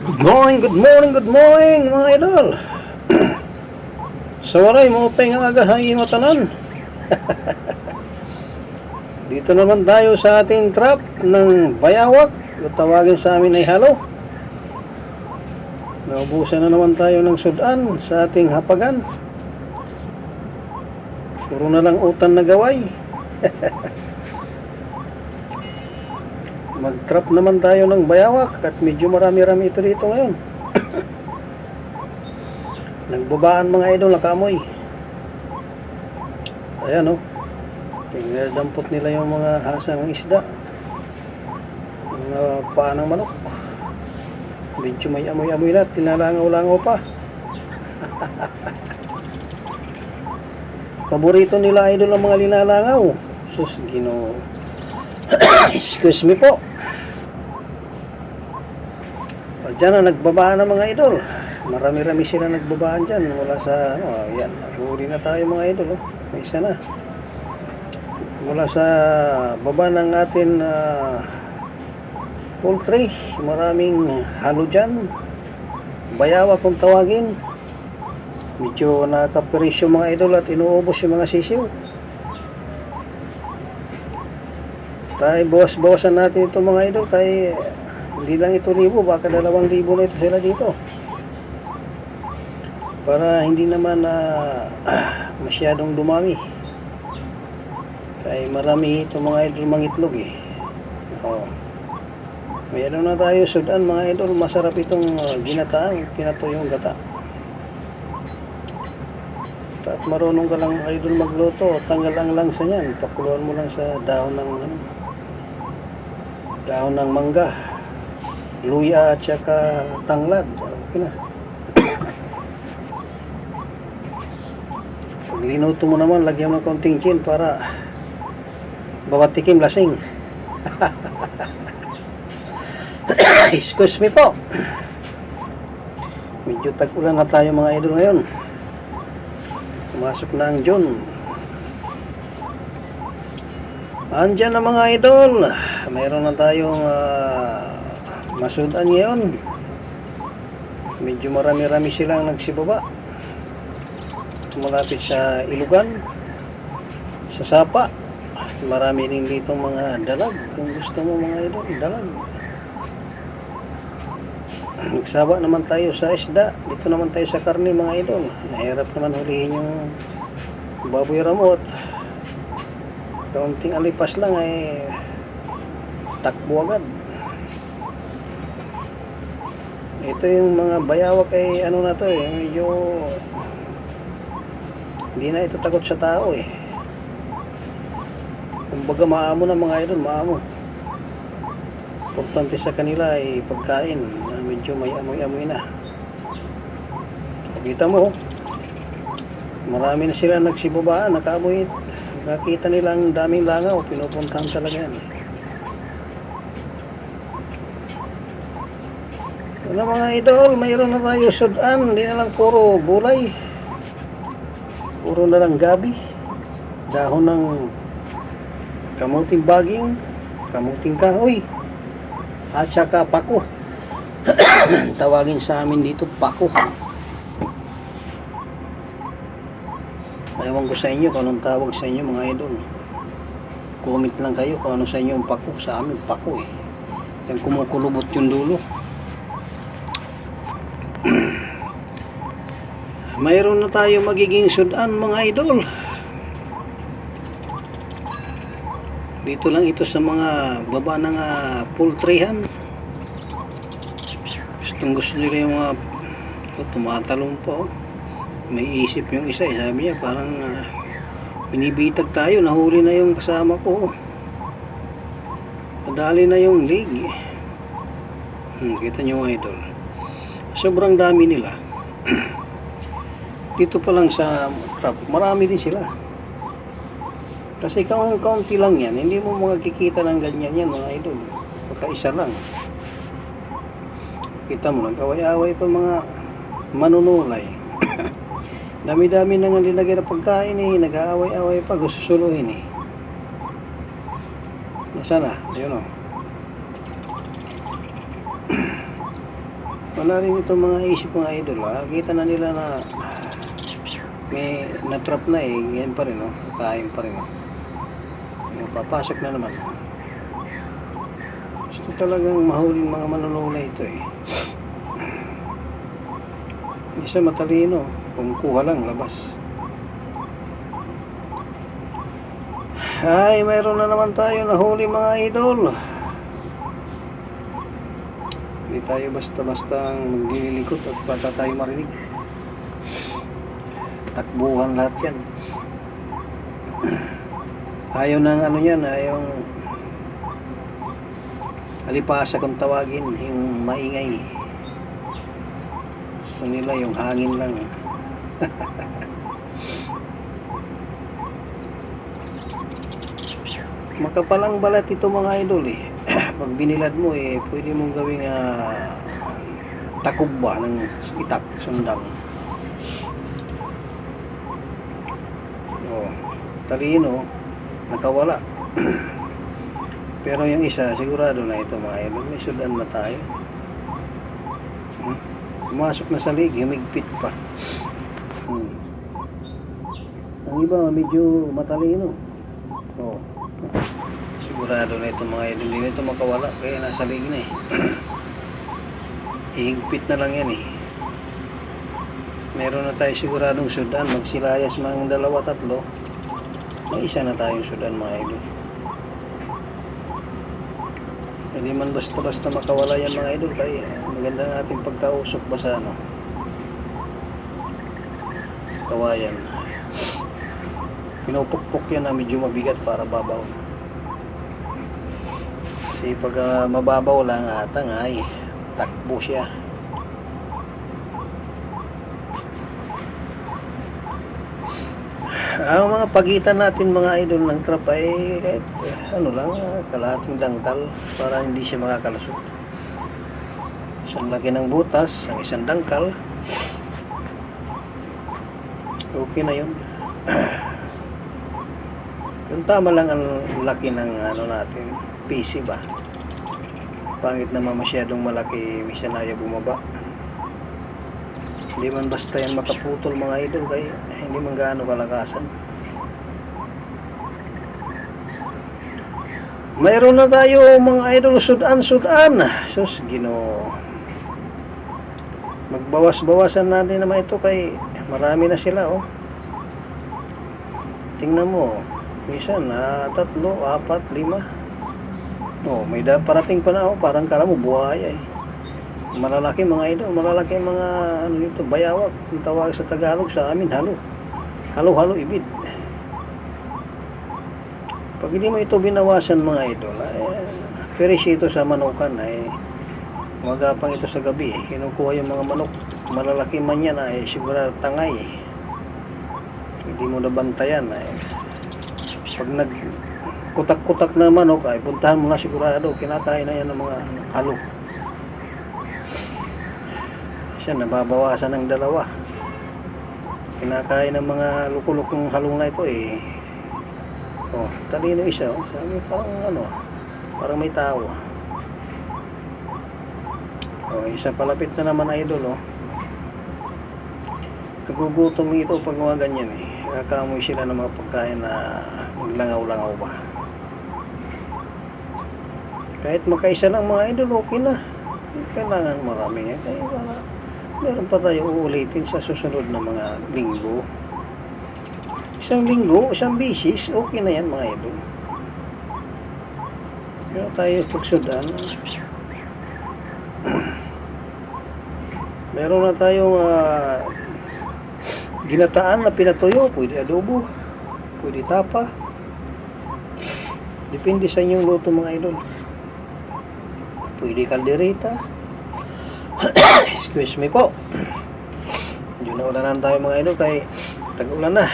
Good morning, mga idol. Sa waray mo pa nga aga hangin tanan. Dito naman tayo sa ating trap ng bayawak. Tawagin sa amin ay halo. Naubusan na naman tayo ng sudan sa ating hapagan. Puro na lang utan na gaway. Mag-trap naman tayo ng bayawak at medyo marami-rami ito dito ngayon. Nagbabaan mga idol, nakamoy. Ayan o. Pinadampot nila yung mga hasa ng isda. Mga paa ng manok. Medyo may amoy-amoy na, tinalangaw-langaw pa. Paborito nila idol ang mga linalangaw. Sus, Ginoo. Excuse me po. O, dyan na nagbabaan ng mga idol. Marami-rami sila nagbabaan dyan. Mula sa, yan, huli na tayo mga idol. May isa na. Mula sa baba ng atin poultry. Maraming halo dyan. Bayawa kung tawagin. Medyo nakaperisyo mga idol at inuubos yung mga sisiw. Tayo bawas-bawasan natin ito mga idol kaya hindi lang ito 1,000, baka 2,000 na ito sila dito para hindi naman masyadong dumami kaya marami ito mga idol mangitlog mayroon na tayo sudan mga idol. Masarap itong ginataan, pinatuyong gata at marunong ka lang idol magluto, tanggal ang langsa niyan, pakuluan mo lang sa dahon ng mangga, luya at saka tanglad. Okay na. Pag linuto mo naman, lagyan mo ng konting gin para babatikim lasing. Excuse me po. Medyo tag-ulan na tayo mga idol ngayon. Pumasok na ang June. Andyan na mga idol. Mayroon na tayong masudan ngayon. Medyo marami-rami silang nagsibaba. Malapit sa Ilugan, sa Sapa. Marami din dito mga dalag. Kung gusto mo mga idol, dalag. Nagsaba naman tayo sa isda. Dito naman tayo sa karne mga idol. Nahirap naman hulihin yung baboy ramot. Kaunting alipas lang ay takbo agad. Ito yung mga bayawak ay ano na to medyo hindi na ito takot sa tao kumbaga maamo na mga idol, maamo. Importante sa kanila ay pagkain na medyo may amoy-amoy na. Kita mo marami na sila nagsibabaan, nakaamoy. Nakita nilang daming langaw, pinupuntahan talaga yan. Wala mga idol, mayroon na tayo sudan, hindi na lang puro gulay. Puro na lang gabi. Dahon ng kamuting baging, kamuting kahoy, at saka pako. Tawagin sa amin dito, pako. Ewan ko sa inyo kung anong tawag sa inyo mga idol. Comment lang kayo kung ano sa inyo yung pako. Sa amin pako yung kumukulubot yung dulo. Mayroon na tayo magiging sudan mga idol. Dito lang ito sa mga baba ng poultryhan. Gusto nila yung mga tumatalong po. May isip yung isa sabi niya parang binibitag tayo, nahuli na yung kasama ko. Madali na yung leg kita nyo idol, sobrang dami nila. Dito pa lang sa trap marami din sila kasi kaunti lang yan, hindi mo makikita ng ganyan yan mga idol, pagkaisa lang. Kita mo nag-away-away pa mga manunulay. Dami-dami na nga nilagay na pagkain nag-aaway-away pa, gusto suluhin Nasaan na? Ayun Wala rin itong mga isip mga idol ha. Kita na nila na may natrap na eh. Ngayon pa rin oh. Kain pa rin oh. Papasok na naman. Gusto talagang mahuling mga manunula ito eh. Isa matalino. Kung kuha lang labas. Ay, mayroon na naman tayo nahuli mga idol. Hindi tayo basta-basta maglilikot at basta tayo marinig. Takbuhan lahat yan. Ayaw ng ano yan, ayaw alipasa kung tawagin, yung maingay. Gusto nila yung hangin lang. Makapalang balat ito mga idol eh. Pag binilad mo eh, pwede mong gawing takubba ng itak, sundang. Oh, talino, nakawala. Pero yung isa, sigurado na ito mga idol. May sudan na tayo. Pumasok na sa lig, humigpit pa. Ang iba, medyo matalino. Oh. Sigurado na ito mga idol. Hindi na ito makawala. Kaya nasa lig na eh. Ihigpit na lang yan eh. Meron na tayo siguradong sudan. Magsilayas man ng 2-3. May isa na tayong sudan mga idol. Hindi man basta-basta makawala yan mga idol. Kaya maganda na ating pagkausok ba sa ano, kawayan. Pinupukpok yan na medyo mabigat para babaw. Kasi pag mababaw lang atang ay takbo siya. Ang mga pagitan natin mga idol ng trap ay kahit ano lang, kalahating dangkal para hindi siya makakalusot. Isang laki ng butas, ang isang dangkal, okay na yun. Yung tama lang ang laki ng ano natin, PC ba. Pangit naman masyadong malaki, minsan ayaw bumaba. Hindi man basta yan makaputol mga idol, kaya hindi man gaano kalakasan. Mayroon na tayo mga idol, sudan. Sus, Ginoo. Magbawas-bawasan natin naman ito kay marami na sila oh. Tingnan mo, minsan 3, 4, 5. Oh, may parating pa na oh, parang kala mo buhaya eh. Malalaki mga idol, malalaki mga ano dito, bayawak, kung tawag sa Tagalog, sa amin halo ibid. Pag hindi mo ito binawasan mga idol, perisya ito sa manukan ay magapang ito sa gabi eh. Kinukuha yung mga manok, malalaki man yan ay siguro tangay eh. Hindi mo nabantayan eh. Pag nagkutak-kutak na manok ay puntahan mo na sigurado, kinakain na yan ng mga halo. Siya nababawasan ng 2. Kinakain ng mga lukulukong halong na ito eh. Oh, talino isa oh. Sabi parang ano, parang may tao. Oh, isa palapit na naman idol oh. Nagugutom ito pag mga ganyan eh. Kakamoy sila ng mga pagkain na maglangaw-langaw ba. Kahit makaisa lang mga idol, okay na. Hindi kailangan marami yan. Kaya para meron pa tayo uulitin sa susunod na mga linggo. Isang linggo, isang bisis, okay na yan mga idol. Pero tayo pagsudan. Meron na tayong ginataan na pinatuyo. Pwede adobo, pwede tapa. Depende sa inyong luto mga idol. Pwede kaldereta. Excuse me po. Hindi na ulanan tayo mga idol kaya tag-ulan na.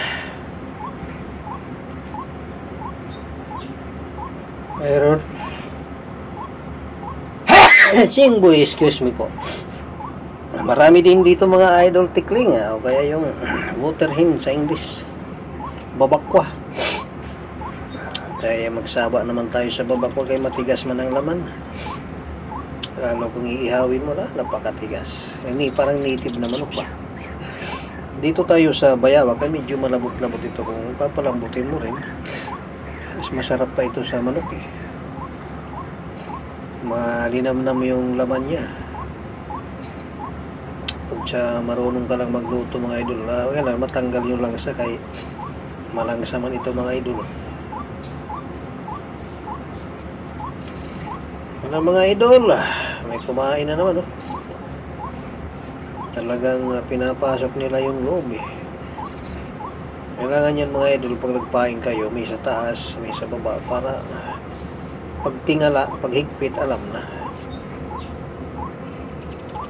Mayroon. Chingboy, excuse me po. Marami din dito mga idol tikling o kaya yung water hen sa English. Babakwa. Kaya magsaba naman tayo sa babakwa kaya matigas man ang laman. Lalo kung iihawin mo na, napakatigas. Ini parang native na manok ba? Dito tayo sa Bayawak, ay medyo malabot-labot ito. Kung papalambutin mo rin, mas masarap pa ito sa manok eh. Malinamnam yung laman niya. Pag siya marunong ka lang magluto mga idol, kailangan matanggal yung langsa kay malangsa man ito mga idol. Ano mga idol, may kumain na naman oh. Talagang pinapasok nila yung loob eh. Kailangan yan mga idol, pag nagpain kayo, may sa taas, may sa baba, para pag tingala, pag higpit, alam na.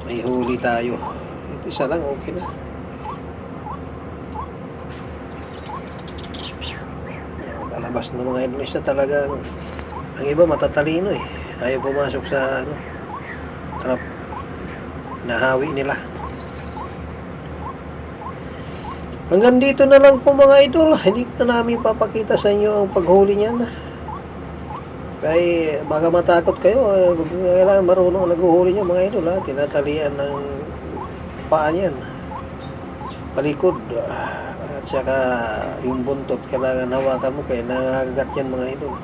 May huli tayo. Ito isa lang, okay na. Kalabas na mga idol, isa talagang, ang iba matatalino eh. Ayaw pumasok sa trap. Nahawi nila. Hanggang dito na lang po mga idol. Hindi na namin papakita sa inyo ang paghuli niyan. Kaya baka matakot kayo. Kailangan marunong naghuhuli niya mga idol. Tinatalian ng paa niyan. Palikod. At saka yung buntot kailangan hawakan mo kaya nangagat yan mga idol.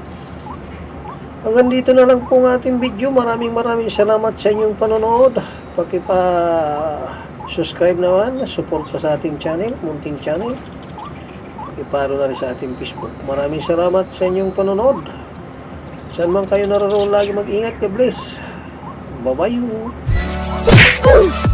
Hanggang dito na lang po ang ating video. Maraming salamat sa inyong panonood. Pakipa-subscribe naman. Suporta sa ating channel, Munting Channel. Pakiparo na rin sa ating Facebook. Maraming salamat sa inyong panonood. Saan man kayo naroon, lagi mag-ingat. God bless. Bye-bye.